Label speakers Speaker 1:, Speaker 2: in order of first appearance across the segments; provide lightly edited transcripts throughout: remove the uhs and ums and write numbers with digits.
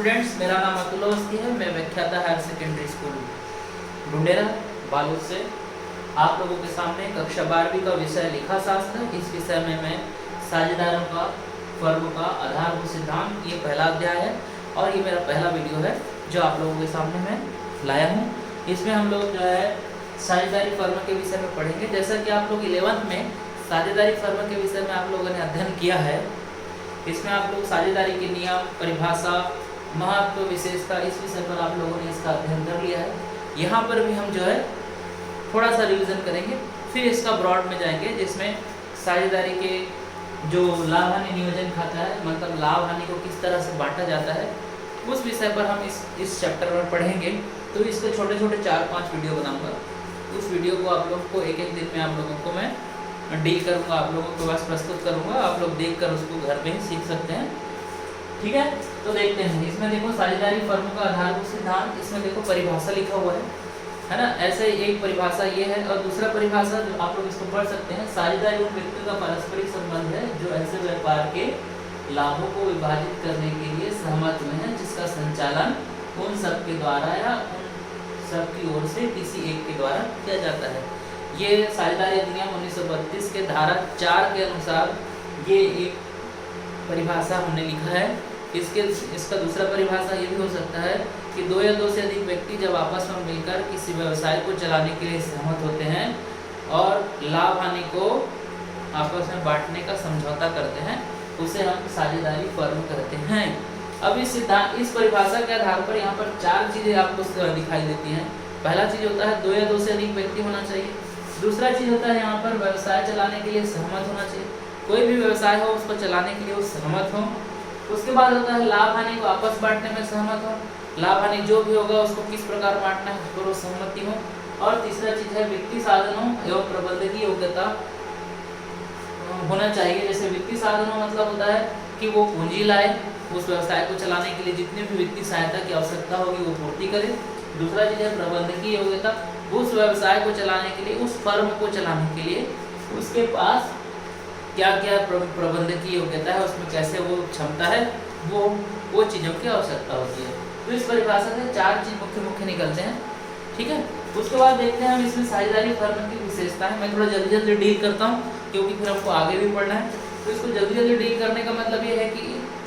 Speaker 1: Students, मेरा नाम अतुल अवस्थी है। मैं व्याख्याता हायर सेकेंडरी स्कूल ढूंढेरा बालूद से आप लोगों के सामने कक्षा 12वीं का विषय लिखा शास्त्र, इस विषय में मैं साझेदारों का फर्म का आधारभूत सिद्धांत, ये पहला अध्याय है और ये मेरा पहला वीडियो है जो आप लोगों के सामने मैं लाया हूँ। इसमें हम लोग जो है साझेदारी फर्म के विषय में पढ़ेंगे। जैसा कि आप लोग 11th में साझेदारी फर्म के विषय में आप लोगों ने अध्ययन किया है, इसमें आप लोग साझेदारी के नियम, परिभाषा, महत्व, विशेषता, इस विषय पर आप लोगों ने इसका अध्ययन कर लिया है। यहाँ पर भी हम जो है थोड़ा सा रिवीजन करेंगे, फिर इसका ब्रॉड में जाएंगे जिसमें साझेदारी के जो लाभ हानि नियोजन खाता है, मतलब लाभ हानि को किस तरह से बांटा जाता है, उस विषय पर हम इस चैप्टर में पढ़ेंगे। तो इसके छोटे छोटे 4-5 वीडियो बनाऊंगा। उस वीडियो को आप लोग को एक दिन में आप लोगों को मैं डील करूंगा, आप लोगों के पास प्रस्तुत करूंगा। आप लोग देखकर उसको घर में ही सीख सकते हैं, ठीक है। तो देखते हैं, इसमें देखो साझेदारी फर्म का आधारभूत सिद्धांत, इसमें देखो परिभाषा लिखा हुआ है ना। ऐसे एक परिभाषा ये है और दूसरा परिभाषा जो आप लोग इसको पढ़ सकते हैं, साझेदारी उन व्यक्तियों का पारस्परिक संबंध है जो ऐसे व्यापार के लाभों को विभाजित करने के लिए सहमत हुए हैं जिसका संचालन उन सब के द्वारा या उन सब की ओर से किसी एक के द्वारा किया जाता है। ये साझेदारी अधिनियम 1932 के धारा 4 के अनुसार ये एक परिभाषा हमने लिखा है। इसका दूसरा परिभाषा ये भी हो सकता है कि 2 या 2 से अधिक व्यक्ति जब आपस में मिलकर किसी व्यवसाय को चलाने के लिए सहमत होते हैं और लाभ हानि को आपस में बांटने का समझौता करते हैं, उसे हम साझेदारी फर्म कहते हैं। अब इस परिभाषा के आधार पर यहाँ पर 4 चीज़ें आपको दिखाई देती हैं। पहला चीज़ होता है 2 या 2 से अधिक व्यक्ति होना चाहिए। दूसरा चीज़ होता है यहाँ पर व्यवसाय चलाने के लिए सहमत होना चाहिए, कोई भी व्यवसाय हो उसको चलाने के लिए वो सहमत हो। उसके बाद होता है लाभ हानि को आपस बांटने में सहमत हो, लाभ हानि जो भी होगा उसको किस प्रकार बांटना है उस पर वो सहमति हो। और तीसरा चीज़ है वित्तीय साधनों एवं प्रबंधकीय योग्यता होना चाहिए। जैसे वित्तीय साधनों मतलब होता है कि वो पूंजी लाए, उस व्यवसाय को चलाने के लिए जितनी भी वित्तीय सहायता की आवश्यकता होगी वो पूर्ति करे। दूसरा चीज़ है प्रबंधकीय योग्यता, उस व्यवसाय को चलाने के लिए, उस फर्म को चलाने के लिए उसके पास क्या क्या प्रबंधकीय योग्यता है, उसमें कैसे वो क्षमता है, वो चीज़ों की आवश्यकता होती है। तो इस परिभाषा से 4 चीज़ मुख्य निकलते हैं, ठीक है। उसके बाद देखते हैं हम इसमें साझेदारी फर्म की विशेषताएं। मैं थोड़ा जल्दी डील करता हूँ क्योंकि फिर हमको आगे भी पढ़ना है। तो इसको जल्दी डील करने का मतलब ये है कि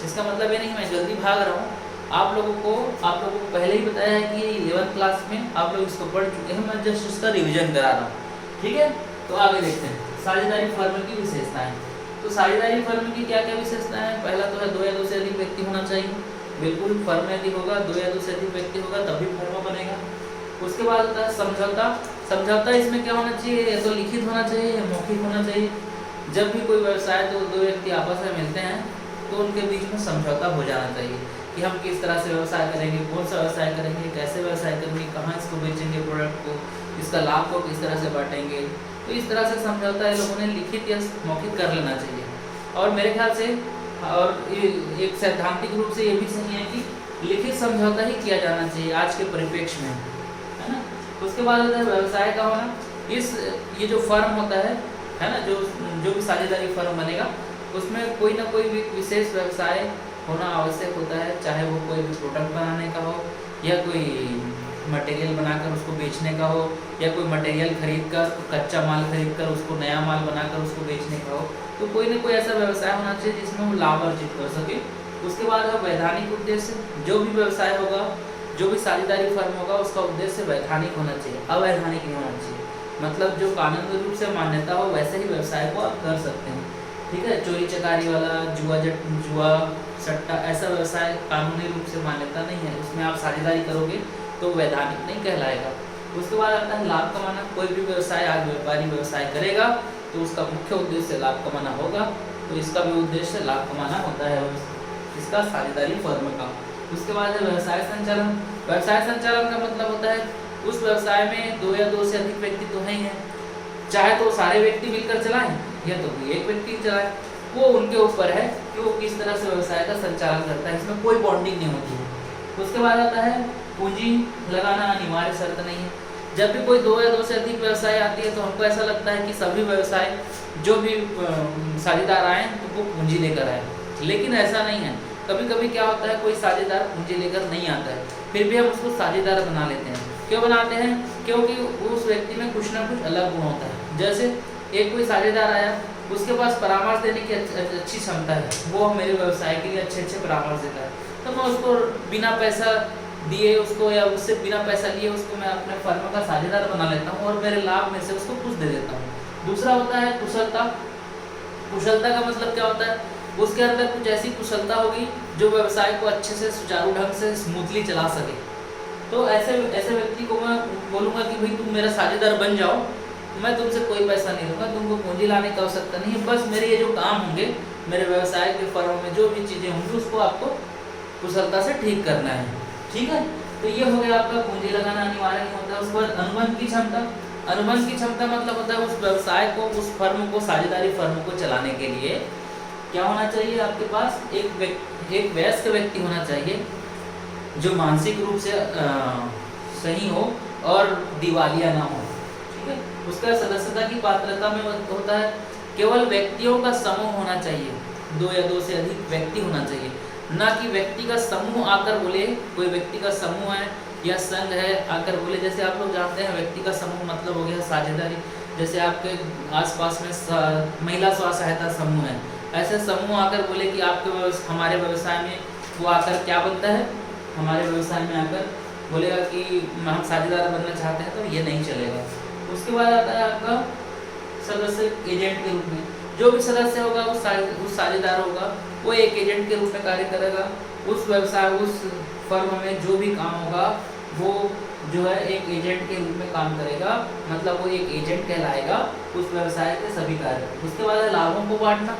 Speaker 1: इसका मतलब ये नहीं मैं जल्दी भाग रहा हूँ। आप लोगों को पहले ही बताया है कि 11th क्लास में आप लोग इसको पढ़ चुके हैं, मैं जस्ट इसका रिवीजन करा रहा हूँ, ठीक है। तो आगे देखते हैं साझेदारी फर्म की विशेषताएं। तो साझेदारी फर्म की क्या क्या विशेषताएं हैं। पहला तो है 2 या 2 से अधिक व्यक्ति होना चाहिए, बिल्कुल फर्म यदि होगा 2 या 2 से अधिक व्यक्ति होगा तभी फर्म बनेगा। उसके बाद होता है समझौता। इसमें क्या होना चाहिए, या तो लिखित होना चाहिए या मौखिक होना चाहिए। जब भी कोई व्यवसाय 2 व्यक्ति आपस में मिलते हैं तो उनके बीच में समझौता हो जाना चाहिए कि हम किस तरह से व्यवसाय करेंगे, कौन सा व्यवसाय करेंगे, कैसे व्यवसाय करेंगे, कहाँ इसको बेचेंगे प्रोडक्ट को, इसका लाभ को किस तरह से बांटेंगे। तो इस तरह से समझौता इन लोगों ने लिखित या मौखिक कर लेना चाहिए। और मेरे ख्याल से और एक सैद्धांतिक रूप से ये भी सही है कि लिखित समझौता ही किया जाना चाहिए आज के परिप्रेक्ष्य में, है ना। उसके बाद होता है व्यवसाय का होना। ये जो फर्म होता है ना, जो भी साझेदारी फर्म बनेगा उसमें कोई ना कोई भी विशेष व्यवसाय होना आवश्यक होता है, चाहे वो कोई भी प्रोडक्ट बनाने का हो या कोई मटेरियल बनाकर उसको बेचने का हो, या कोई मटेरियल खरीदकर, कच्चा माल खरीदकर उसको नया माल बनाकर उसको बेचने का हो। तो कोई ना कोई ऐसा व्यवसाय होना चाहिए जिसमें वो लाभ अर्जित कर सके। उसके बाद है वैधानिक उद्देश्य। जो भी व्यवसाय होगा, जो भी साझेदारी फर्म होगा, उसका उद्देश्य वैधानिक होना चाहिए, अवैधानिक नहीं होना चाहिए। मतलब जो कानूनी रूप से मान्यता हो वैसे ही व्यवसाय को आप कर सकते हैं, ठीक है। चोरी चकारी वाला, जुआ सट्टा, ऐसा व्यवसाय कानूनी रूप से मान्यता नहीं है, उसमें आप साझेदारी करोगे तो वैधानिक नहीं कहलाएगा। उसके बाद आता है लाभ कमाना। कोई भी व्यवसाय आज व्यापारी व्यवसाय करेगा तो उसका मुख्य उद्देश्य लाभ कमाना होगा, तो इसका भी उद्देश्य लाभ कमाना होता है इसका साझेदारी फर्म का। उसके बाद है व्यवसाय संचालन। व्यवसाय संचालन का मतलब होता है उस व्यवसाय में 2 या 2 से अधिक व्यक्ति तो नहीं है, चाहे तो सारे व्यक्ति मिलकर चलाएं या तो कोई एक व्यक्ति चलाए, वो उनके ऊपर है कि वो किस तरह से व्यवसाय का संचालन करता है, इसमें कोई बॉन्डिंग नहीं होती है। उसके बाद आता है पूंजी लगाना अनिवार्य शर्त नहीं है। जब भी कोई 2 या 2 से अधिक व्यवसाय आती है तो हमको ऐसा लगता है कि सभी व्यवसाय जो भी साझेदार आए तो वो पूंजी लेकर आए, लेकिन ऐसा नहीं है। कभी कभी क्या होता है, कोई साझेदार पूंजी लेकर नहीं आता है, फिर भी हम उसको साझेदार बना लेते हैं। क्यों बनाते हैं? क्योंकि उस व्यक्ति में कुछ ना कुछ अलग गुण होता है। जैसे एक कोई साझेदार आया, उसके पास परामर्श देने की अच्छी क्षमता है, वो मेरे व्यवसाय के लिए अच्छे अच्छे परामर्श देता है, तो मैं उसको बिना पैसा दिए उसको या उससे बिना पैसा लिए उसको मैं अपने फर्म का साझेदार बना लेता हूँ और मेरे लाभ में से उसको कुछ दे देता हूँ। दूसरा होता है कुशलता। कुशलता का मतलब क्या होता है? उसके अंदर कुछ ऐसी कुशलता होगी जो व्यवसाय को अच्छे से सुचारू ढंग से स्मूथली चला सके। तो ऐसे व्यक्ति को मैं बोलूँगा कि भाई तुम मेरा साझेदार बन जाओ, मैं तुमसे कोई पैसा नहीं लूँगा, तुमको पूंजी लाने की आवश्यकता नहीं है, बस मेरे ये जो काम होंगे मेरे व्यवसाय के फर्म में जो भी चीज़ें होंगी उसको आपको कुशलता से ठीक करना है। ठीक है, तो ये हो गया आपका पूंजी लगाना अनिवार्य नहीं होता है। उसके बाद अनुबंध की क्षमता। अनुबंध की क्षमता मतलब होता है उस व्यवसाय को, उस फर्म को, साझेदारी फर्म को चलाने के लिए क्या होना चाहिए? आपके पास एक वयस्क व्यक्ति होना चाहिए जो मानसिक रूप से सही हो और दिवालिया ना हो। ठीक है, उसका सदस्यता की पात्रता में होता है केवल व्यक्तियों का समूह होना चाहिए, 2 या 2 से अधिक व्यक्ति होना चाहिए, ना कि व्यक्ति का समूह आकर बोले, कोई व्यक्ति का समूह है या संघ है आकर बोले। जैसे आप लोग जानते हैं व्यक्ति का समूह मतलब हो गया साझेदारी। जैसे आपके आसपास में महिला स्व सहायता समूह है, ऐसे समूह आकर बोले कि आपके हमारे व्यवसाय में, वो आकर क्या बनता है, हमारे व्यवसाय में आकर बोलेगा कि हम साझेदार बनना चाहते हैं, तो ये नहीं चलेगा। उसके बाद आता है आपका सदस्य एजेंट के रूप में। जो भी सदस्य होगा उस साझेदार होगा, वो एक एजेंट के रूप में कार्य करेगा। उस व्यवसाय, उस फर्म में जो भी काम होगा वो जो है एक एजेंट के रूप में काम करेगा, मतलब वो एक एजेंट कहलाएगा उस व्यवसाय के सभी कार्य। उसके बाद है लाभों को बांटना।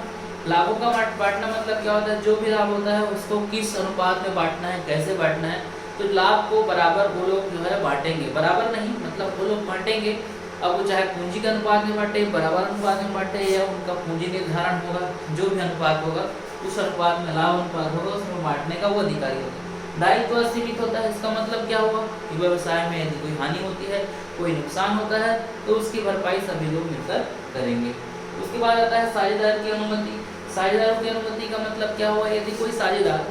Speaker 1: लाभों का बांटना मतलब क्या होता है? जो भी लाभ होता है उसको किस अनुपात में बांटना है, कैसे बांटना है। तो लाभ को बराबर वो लोग जो है बांटेंगे, बराबर नहीं मतलब वो लोग बांटेंगे। अब वो चाहे पूंजी के अनुपात में बांटे, बराबर अनुपात में बांटे, या उनका पूंजी निर्धारण होगा, जो भी अनुपात होगा उस अनुपात में लाभ अनुपात होगा, उसमें बांटने का वो अधिकारी होगा। दायित्व असीमित होता है। इसका मतलब क्या हुआ कि व्यवसाय में यदि कोई हानि होती है, कोई नुकसान होता है, तो उसकी भरपाई सभी लोग मिलकर करेंगे। उसके बाद आता है साझेदार की अनुमति। साझेदारों की अनुमति का मतलब क्या हुआ? यदि कोई साझेदार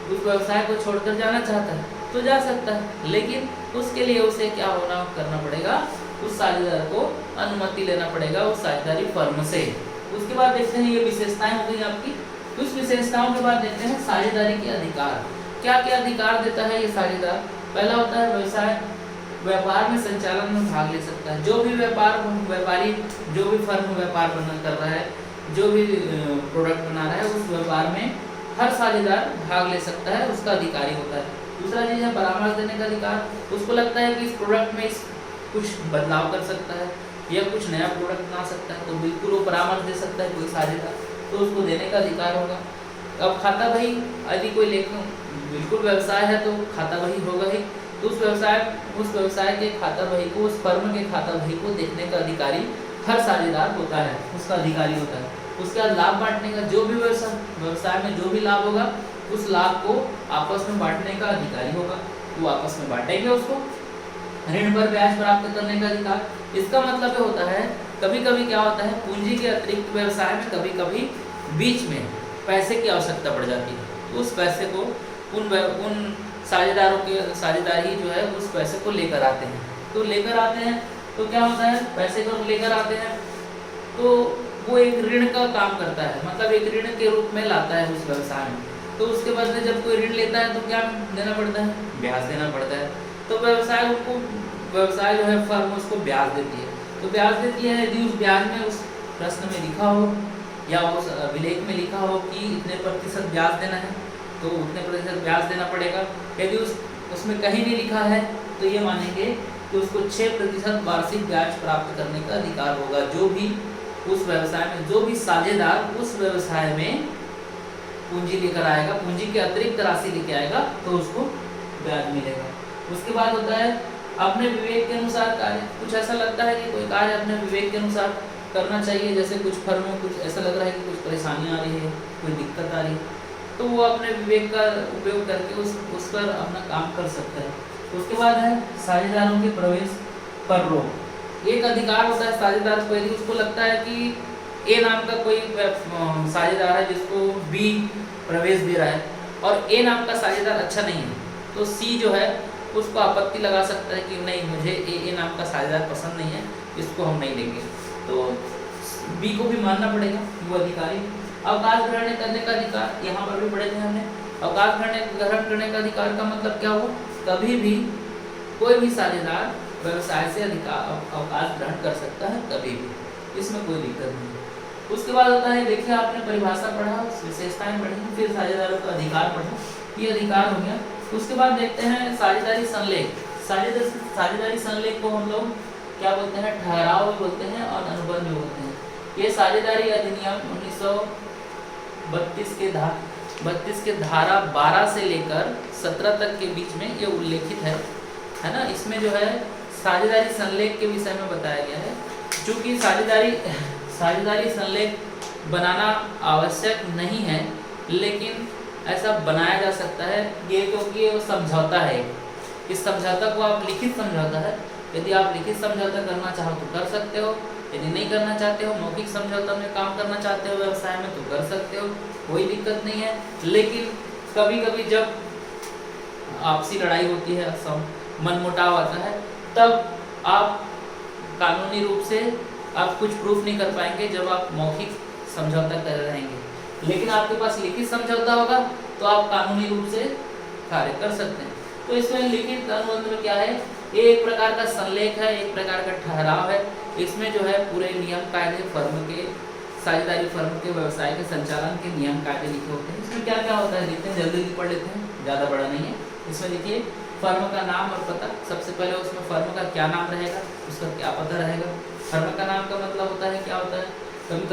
Speaker 1: उस व्यवसाय को छोड़कर जाना चाहता है तो जा सकता है, लेकिन उसके लिए उसे क्या करना पड़ेगा? उस साझेदार को अनुमति लेना पड़ेगा उस साझेदारी फर्म से। उसके बाद देखते हैं ये विशेषताएं हो गई आपकी। कुछ विशेषताओं के बाद देखते हैं साझेदारी के अधिकार। क्या क्या अधिकार देता है ये साझेदार? पहला होता है व्यवसाय, व्यापार में संचालन में भाग ले सकता है। जो भी व्यापारी जो भी फर्म व्यापार कर रहा है, जो भी प्रोडक्ट बना रहा है, उस व्यापार में हर साझेदार भाग ले सकता है, उसका अधिकारी होता है। दूसरा चीज़ है परामर्श देने का अधिकार। उसको लगता है कि इस प्रोडक्ट में कुछ बदलाव कर सकता है या कुछ नया प्रोडक्ट बना सकता है, तो बिल्कुल वो परामर्श दे सकता है कोई साझेदार, तो उसको देने का अधिकार होगा। अब खाता बही, यदि कोई बिल्कुल व्यवसाय है तो खाता बही होगा ही, तो उस व्यवसाय के खाता बही को, उस फर्म के खाता बही को देखने का अधिकारी हर साझेदार होता है, उसका अधिकारी होता है। उसके बाद लाभ बांटने का, जो भी व्यवसाय में जो भी लाभ होगा उस लाभ को आपस में बांटने का अधिकारी होगा, वो आपस में बांटेंगे उसको। ऋण पर ब्याज प्राप्त करने का अधिकार। इसका मतलब ये होता है कभी कभी क्या होता है, पूंजी के अतिरिक्त व्यवसाय में कभी कभी बीच में पैसे की आवश्यकता पड़ जाती है, तो उस पैसे को उन साझेदार ही जो है उस पैसे को लेकर आते हैं। तो लेकर आते हैं तो क्या होता है, पैसे को लेकर आते हैं तो वो एक ऋण का काम करता है, मतलब एक ऋण के रूप में लाता है उस व्यवसाय में। तो उसके बदले जब कोई ऋण लेता है तो क्या देना पड़ता है? ब्याज देना पड़ता है। तो व्यवसाय जो है फर्म उसको ब्याज देती है। तो ब्याज देती है, यदि उस ब्याज में उस प्रश्न में लिखा हो या उस विलेख में लिखा हो कि इतने प्रतिशत ब्याज देना है, तो उतने प्रतिशत ब्याज देना पड़ेगा। यदि उसमें कहीं नहीं लिखा है तो ये मानेंगे कि उसको 6% वार्षिक ब्याज प्राप्त करने का अधिकार होगा। जो भी उस व्यवसाय में, जो भी साझेदार उस व्यवसाय में पूंजी लेकर आएगा, पूंजी के अतिरिक्त राशि लेके आएगा, तो उसको ब्याज मिलेगा। उसके बाद होता है अपने विवेक के अनुसार कार्य। कुछ ऐसा लगता है कि कोई कार्य अपने विवेक के अनुसार करना चाहिए, जैसे कुछ फर्म में कुछ ऐसा लग रहा है कि कुछ परेशानी आ रही है, कोई दिक्कत आ रही है, तो वो अपने विवेक का उपयोग करके उस पर अपना काम कर सकता है। उसके बाद है साझेदारों के प्रवेश पर रोक। एक अधिकार होता है साझेदार को, यदि उसको लगता है कि ए नाम का कोई साझेदार है जिसको बी प्रवेश दे रहा है, और ए नाम का साझेदार अच्छा नहीं है, तो सी जो है उसको आपत्ति लगा सकता है कि नहीं, मुझे ए नाम का साझेदार पसंद नहीं है, इसको हम नहीं लेंगे। तो बी को भी मानना पड़ेगा, वो अधिकारी। अवकाश ग्रहण करने का अधिकार, यहाँ पर भी पढ़े थे हमने। अवकाश ग्रहण करने का अधिकार का मतलब क्या हुआ? कभी भी कोई भी साझेदार व्यवसाय से अवकाश ग्रहण कर सकता है, कभी भी, इसमें कोई दिक्कत नहीं। उसके बाद होता है, देखिए आपने परिभाषा पढ़ा, विशेषताएं पढ़ी, फिर साझेदारों का अधिकार पढ़ा, ये अधिकार हो गया। उसके बाद देखते हैं साझेदारी संलेख। साझेदारी संलेख को हम लोग क्या बोलते हैं? ठहराव भी बोलते हैं और अनुबंध भी बोलते हैं। ये साझेदारी अधिनियम 1932 के धारा 12 से लेकर 17 तक के बीच में ये उल्लेखित है ना। इसमें जो है साझेदारी संलेख के विषय में बताया गया है। चूँकि साझेदारी संलेख बनाना आवश्यक नहीं है, लेकिन ऐसा बनाया जा सकता है, ये क्योंकि ये समझौता है। इस समझौता को आप लिखित समझौता है, यदि आप लिखित समझौता करना चाहो तो कर सकते हो, यदि नहीं करना चाहते हो, मौखिक समझौता में काम करना चाहते हो व्यवसाय में, तो कर सकते हो, कोई दिक्कत नहीं है। लेकिन कभी कभी जब आपसी लड़ाई होती है, मनमुटाव आता है, तब आप कानूनी रूप से आप कुछ प्रूफ नहीं कर पाएंगे जब आप मौखिक समझौता कर रहेंगे। लेकिन आपके पास लिखित समझौता होगा तो आप कानूनी रूप से कार्य कर सकते हैं। तो इसमें लिखित अनुबंध में क्या है? ये एक प्रकार का संलेख है, एक प्रकार का ठहराव है। इसमें जो है पूरे नियम कायदे फर्म के, साझेदारी फर्म के व्यवसाय के संचालन के नियम कायदे लिखे होते हैं। इसमें क्या क्या होता है देखते हैं, जल्दी पढ़ लेते हैं, ज़्यादा बड़ा नहीं है। इसमें देखिए फर्म का नाम और पता। सबसे पहले उसमें फर्म का क्या नाम रहेगा, उसका क्या पता रहेगा। फर्म का नाम का मतलब होता है, क्या होता है, कभी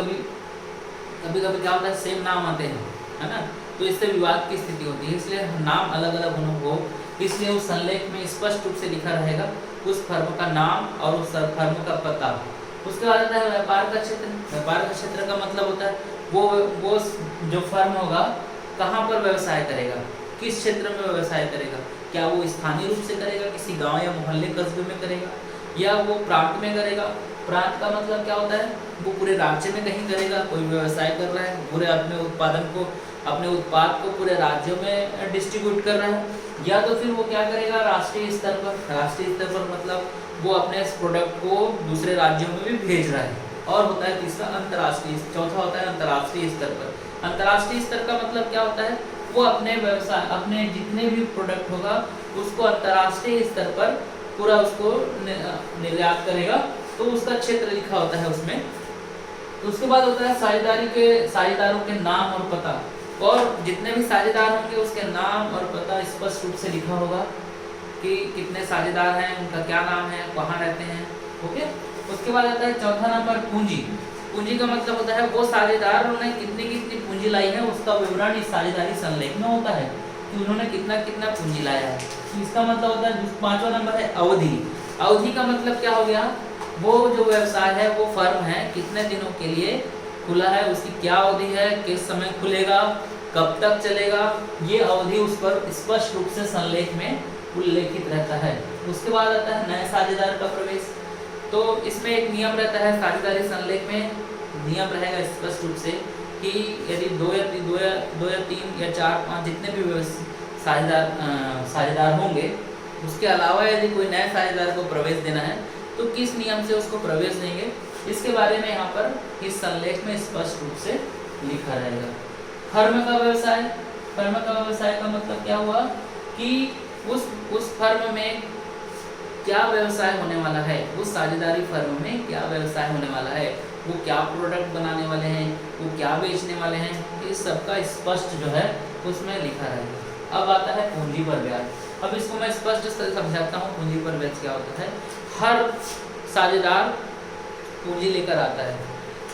Speaker 1: कभी क्या होता है, सेम नाम आते हैं, है ना, तो इससे विवाद की स्थिति होती है। इसलिए नाम अलग अलग हो, इसलिए उस संलेख में स्पष्ट रूप से लिखा रहेगा उस फर्म का नाम और उस फर्म का पता। उसके बाद आता है व्यापार का क्षेत्र। व्यापार का क्षेत्र का मतलब होता है वो जो फर्म होगा कहाँ पर व्यवसाय करेगा, किस क्षेत्र में व्यवसाय करेगा। क्या वो स्थानीय रूप से करेगा, किसी गांव या मोहल्ले कस्बे में करेगा, या वो प्रांत में करेगा। प्रांत का मतलब क्या होता है, वो पूरे राज्य में कहीं करेगा, कोई व्यवसाय कर रहा है, पूरे अपने उत्पाद को पूरे राज्यों में डिस्ट्रीब्यूट कर रहा है। या तो फिर वो क्या करेगा, राष्ट्रीय स्तर पर मतलब वो अपने इस प्रोडक्ट को दूसरे राज्यों में भी भेज रहा है। और होता है तीसरा अंतर्राष्ट्रीय, चौथा होता है अंतर्राष्ट्रीय स्तर पर। अंतर्राष्ट्रीय स्तर का मतलब क्या होता है, वो अपने जितने भी प्रोडक्ट होगा उसको अंतर्राष्ट्रीय स्तर पर पूरा उसको निर्यात करेगा, तो उसका क्षेत्र लिखा होता है उसमें। उसके बाद होता है साझेदारों के नाम और पता, और जितने भी साझेदार होंगे उसके नाम और पता स्पष्ट रूप से लिखा होगा कि कितने साझेदार हैं, उनका क्या नाम है, कहाँ रहते हैं। ओके। उसके बाद आता है चौथा नंबर पूंजी। पूंजी का मतलब होता है वो साझेदार ने कितनी पूंजी लाई है, उसका विवरण इस साझेदारी संलेख में होता है कि उन्होंने कितना पूंजी लाया है। तो इसका मतलब होता है, पांचवा नंबर है अवधि। अवधि का मतलब क्या हो गया, वो जो व्यवसाय है, वो फर्म है, कितने दिनों के लिए खुला है, उसकी क्या अवधि है, किस समय खुलेगा, कब तक चलेगा, ये अवधि उस पर स्पष्ट रूप से संलेख में उल्लेखित रहता है। उसके बाद आता है नए साझेदार का प्रवेश। तो इसमें एक नियम रहता है, साझेदारी संलेख में नियम रहेगा स्पष्ट रूप से कि यदि दो या तीन या चार पाँच जितने भी साझेदार होंगे, उसके अलावा यदि कोई नए साझेदार को प्रवेश देना है तो किस नियम से उसको प्रवेश देंगे, इसके बारे में यहाँ पर इस संलेख में स्पष्ट रूप से लिखा रहेगा। फर्म का व्यवसाय का मतलब क्या हुआ कि उस फर्म में क्या व्यवसाय होने वाला है, उस साझेदारी फर्म में क्या व्यवसाय होने वाला है, वो क्या प्रोडक्ट बनाने वाले हैं, वो क्या बेचने वाले हैं, इस सबका स्पष्ट जो है उसमें लिखा रहेगा। अब आता है पूंजी पर ब्याज। अब इसको मैं स्पष्ट से समझाता हूँ पूंजी पर ब्याज क्या होता है। हर साझेदार पूंजी लेकर आता है,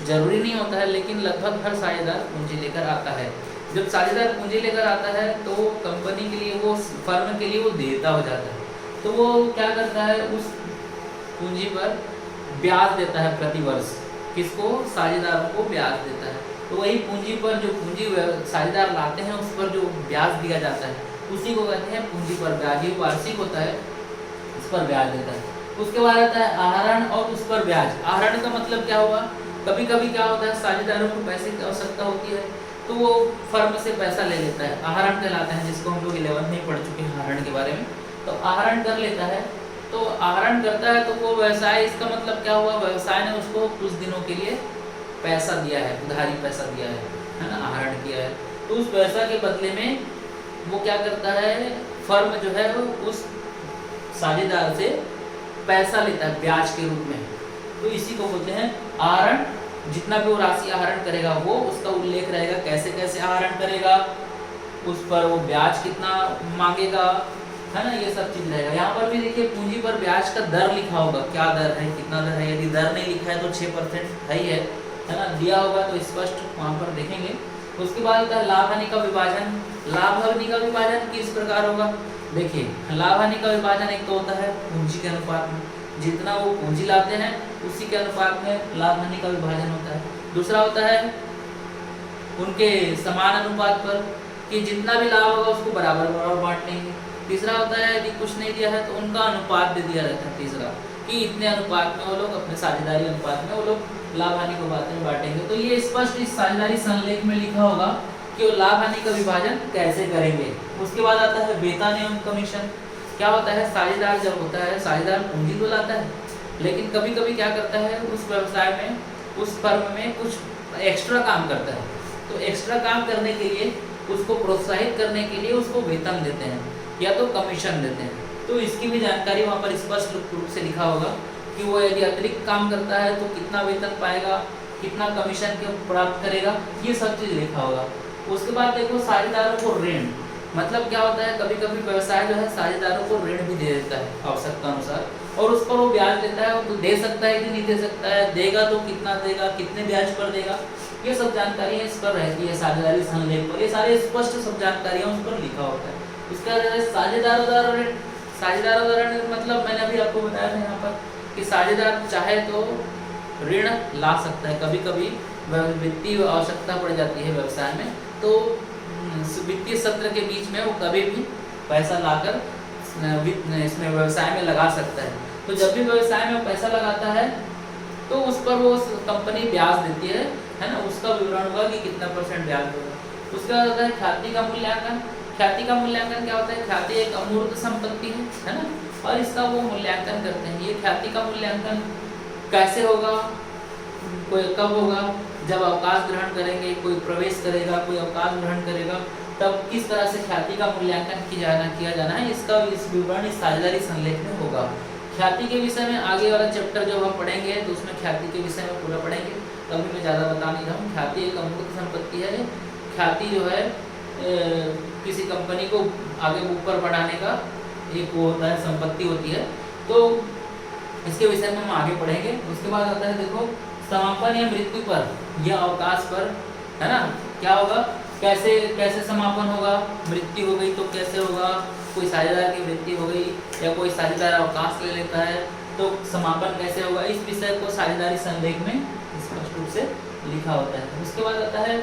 Speaker 1: जरूरी नहीं होता है, लेकिन लगभग हर साझेदार पूंजी लेकर आता है। जब साझेदार पूंजी लेकर आता है तो कंपनी के लिए, वो फर्म के लिए वो देयता हो जाता है। तो वो क्या करता है, उस पूंजी पर ब्याज देता है प्रति वर्ष। किसको? साझेदारों को ब्याज देता है। तो वही पूंजी पर जो पूंजी साझेदार लाते हैं उस पर जो ब्याज दिया जाता है उसी को कहते हैं पूंजी पर ब्याज। ये वार्षिक होता है, इस पर ब्याज देता है। उसके बाद आता है आहरण और उस पर ब्याज। आहरण का मतलब क्या हुआ, कभी कभी क्या होता है, साझेदारों को पैसे की आवश्यकता होती है, तो वो फर्म से पैसा ले लेता है, आहरण कहलाता है, जिसको हम लोग 11 में पढ़ चुके हैं आहरण के बारे में। तो आहरण कर लेता है, तो आहरण करता है तो वो व्यवसाय, इसका मतलब क्या हुआ, व्यवसाय ने उसको कुछ दिनों के लिए पैसा दिया है, उधारी पैसा दिया है ना, आहरण किया है। तो उस पैसा के बदले में वो क्या करता है, फर्म जो है वो उस साझेदार से पैसा लेता है ब्याज के रूप में। तो इसी को बोलते हैं आहरण। जितना भी वो राशि आहरण करेगा वो उसका उल्लेख रहेगा, कैसे कैसे आहरण करेगा, उस पर वो ब्याज कितना मांगेगा, है ना, ये सब चीज रहेगा। यहाँ पर भी देखिए पूंजी पर ब्याज का दर लिखा होगा, क्या दर है, कितना दर है। यदि दर नहीं लिखा है तो 6% है ना, दिया होगा तो स्पष्ट वहाँ पर देखेंगे। उसके बाद होता है लाभ हानि का विभाजन। लाभ हानि का विभाजन किस प्रकार होगा, देखिए लाभ हानि का विभाजन एक तो होता है पूंजी के अनुपात में, जितना वो पूंजी लाते हैं उसी के अनुपात में लाभ हानि का विभाजन होता है। दूसरा होता है उनके समान अनुपात पर, कि जितना भी लाभ होगा उसको बराबर बराबर बांट लेंगे। तीसरा होता है यदि कुछ नहीं दिया है तो उनका अनुपात दे दिया रहता है, तीसरा कि इतने अनुपात में वो लोग, अपने साझेदारी अनुपात में वो लोग लाभ हानि को बाद में बांटेंगे। तो ये स्पष्ट इस साझेदारी संलेख में लिखा होगा कि वो लाभ हानि का विभाजन कैसे करेंगे। उसके बाद आता है वेतन एवं कमीशन। क्या होता है, साझेदार जब होता है, साझेदार पूंजी तो लाता है, लेकिन कभी कभी क्या करता है, उस व्यवसाय में, उस फर्म में कुछ एक्स्ट्रा काम करता है। तो एक्स्ट्रा काम करने के लिए, उसको प्रोत्साहित करने के लिए उसको वेतन देते हैं या तो कमीशन देते हैं। तो इसकी भी जानकारी वहाँ पर स्पष्ट रूप से लिखा होगा कि वो यदि अतिरिक्त काम करता है तो कितना वेतन पाएगा, कितना कमीशन के प्राप्त करेगा, ये सब चीज़ लिखा होगा। उसके बाद देखो साझेदारों को ऋण, मतलब क्या होता है, कभी कभी व्यवसाय जो है साझेदारों को ऋण भी दे देता है आवश्यकता अनुसार, और उस पर वो ब्याज देता है। वो तो दे सकता है कि नहीं दे सकता है, देगा तो कितना देगा, कितने ब्याज पर देगा, ये सब जानकारियाँ इस पर रहती है साझेदारी संलेख पर। ये सारे स्पष्ट सब जानकारियाँ उस पर लिखा होता है। उसका साझेदारों द्वारा ऋण, साझेदारों द्वारा ऋण मतलब मैंने अभी आपको बताया था यहाँ पर कि साझेदार चाहे तो ऋण ला सकता है। कभी कभी वित्तीय आवश्यकता पड़ जाती है व्यवसाय में, तो वित्तीय सत्र के बीच में वो कभी भी पैसा लाकर इसमें व्यवसाय में लगा सकता है। तो जब भी व्यवसाय में पैसा लगाता है तो उस पर वो कंपनी ब्याज देती है ना, उसका विवरण होगा कि कितना % ब्याज होगा। उसके बाद होता है ख्याति का मूल्यांकन। ख्याति का मूल्यांकन क्या होता है, ख्याति एक अमूर्त संपत्ति है ना, और इसका वो मूल्यांकन करते हैं। ये ख्याति का मूल्यांकन कैसे होगा, कोई कब होगा, जब अवकाश ग्रहण करेंगे, कोई प्रवेश करेगा, कोई अवकाश ग्रहण करेगा, तब किस तरह से ख्याति का मूल्यांकन किया जाना है, इसका इस विवरण इस साझेदारी संलेख में होगा। ख्याति के विषय में आगे वाला चैप्टर जो हम पढ़ेंगे तो उसमें ख्याति के विषय में पूरा पढ़ेंगे, तभी मैं ज़्यादा बता नहीं रहा हूँ। ख्याति एक अमूर्त संपत्ति है। ख्याति जो है किसी कंपनी को आगे ऊपर बढ़ाने का एक वो होता है, संपत्ति होती है। तो इसके विषय में हम आगे पढ़ेंगे। उसके बाद आता है देखो समापन या मृत्यु पर या अवकाश पर, है ना, क्या होगा, कैसे कैसे समापन होगा, मृत्यु हो गई तो कैसे होगा, कोई साझेदार की मृत्यु हो गई या कोई साझेदार अवकाश ले लेता है तो समापन कैसे होगा, इस विषय को साझेदारी संलेख में स्पष्ट रूप से लिखा होता है। उसके बाद आता है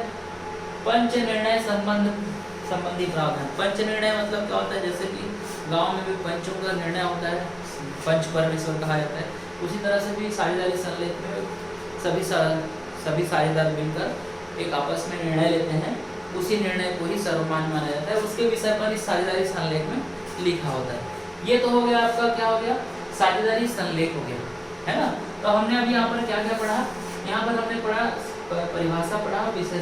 Speaker 1: पंच निर्णय संबंधी प्रावधान। पंच निर्णय मतलब क्या होता है, जैसे कि गांव में भी पंचों का निर्णय होता है, पंच परमेश्वर कहा जाता है, उसी तरह से भी साझेदारी संलेख में सभी साझेदार मिलकर एक आपस में निर्णय लेते हैं, उसी निर्णय को ही सर्वमान्य माना जाता है। उसके विषय पर इस साझेदारी संलेख में लिखा होता है। ये तो हो गया आपका, क्या हो गया, साझेदारी संलेख हो गया, है ना। तो हमने अभी यहाँ पर क्या क्या पढ़ा, यहाँ पर हमने पढ़ा परिभाषा पढ़ा, विशेष